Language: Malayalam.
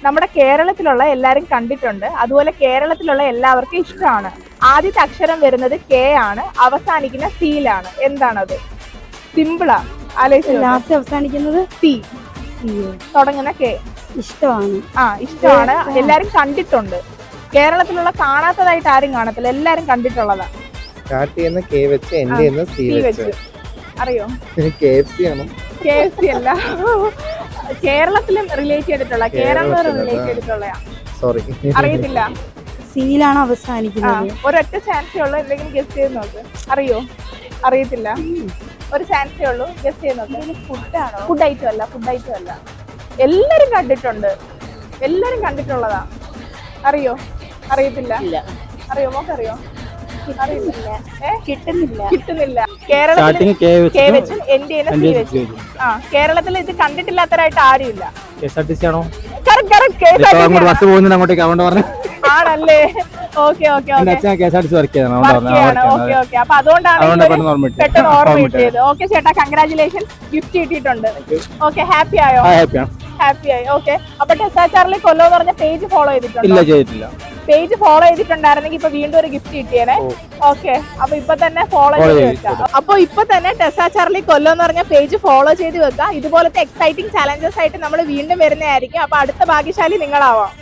നമ്മുടെ കേരളത്തിലുള്ള എല്ലാവരും കണ്ടിട്ടുണ്ട്, അതുപോലെ കേരളത്തിലുള്ള എല്ലാവർക്കും ഇഷ്ടമാണ്. ആദ്യത്തെ അക്ഷരം വരുന്നത് കെ ആണ്, അവസാനിക്കുന്ന സിയിലാണ്. എന്താണത്? സിമ്പിളാ, ലാസ്റ്റ് അവസാനിക്കുന്നത് സി, തുടങ്ങുന്ന കെ. ഇഷ്ടമാണ്. ഇഷ്ടമാണ്, എല്ലാരും കണ്ടിട്ടുണ്ട്. കേരളത്തിലുള്ള കാണാത്തതായിട്ട് ആരും കാണത്തില്ല, എല്ലാരും കണ്ടിട്ടുള്ളതാ. സ്റ്റാർട്ട് ചെയ്യുന്ന കെ വെച്ച് എൻഡ് ചെയ്യുന്ന സി വെച്ച്. അറിയോ? KFC ആണോ? KFC അല്ല, കേരളത്തിലും റിലേറ്റ് ചെയ്തിട്ടുള്ള, കേരളം റിലേറ്റ് ചെയ്തിട്ടുള്ള. സോറി, അറിയത്തില്ല. സിയിലാണ് അവസാനിക്കുന്നത്. ഒരൊറ്റ ചാൻസേ ഉള്ളൂ, എന്തെങ്കിലും ഗസ് ചെയ്ത് നോക്ക്. അറിയോ? അറിയത്തില്ല, ഒരു ചാൻസേ ഉള്ളൂ, ഗസ് ചെയ്ത് നോക്ക്. ഫുഡ് ഐറ്റം അല്ല, ഫുഡ് ഐറ്റം അല്ല. എല്ലാരും കണ്ടിട്ടുണ്ട്, എല്ലാരും കണ്ടിട്ടുള്ളതാ. അറിയോ? അറിയത്തില്ല. അറിയോ? മോക്കറിയോ? കിട്ടുന്നില്ല. കേരളത്തിൽ കേരളത്തിൽ ഇത് കണ്ടിട്ടില്ലാത്തവരായിട്ട് ആരുമില്ല. ആണല്ലേ? Okay okay okay. അപ്പൊ അതുകൊണ്ടാണ് പെട്ടെന്ന് ഓർമ്മ കിട്ടിയത്. ഓക്കെ ചേട്ടാ, കൺഗ്രാചുലേഷൻ, ഗിഫ്റ്റ് കിട്ടിയിട്ടുണ്ട്. ഓക്കെ, ഹാപ്പി ആയോ? ഹാപ്പി ആയി. ഓക്കെ, അപ്പൊ ടെസ്സാ ചാർലി കൊല്ലം എന്ന് പറഞ്ഞ പേജ് ഫോളോ ചെയ്തിട്ടുണ്ടോ? പേജ് ഫോളോ ചെയ്തിട്ടുണ്ടായിരുന്നെങ്കിൽ ഇപ്പൊ വീണ്ടും ഒരു ഗിഫ്റ്റ് കിട്ടിയേനെ. ഓക്കെ, അപ്പൊ ഇപ്പൊ തന്നെ ഫോളോ ചെയ്ത് വെക്കാം. അപ്പൊ ഇപ്പൊ തന്നെ ടെസ്സാ ചാർലി കൊല്ലം എന്ന് പറഞ്ഞ പേജ് ഫോളോ ചെയ്ത് വെക്കാം. ഇതുപോലത്തെ എക്സൈറ്റിംഗ് ചാലഞ്ചസ് ആയിട്ട് നമ്മൾ വീണ്ടും വരുന്നതായിരിക്കും. അപ്പൊ അടുത്ത ഭാഗ്യശാലി നിങ്ങളാവാം.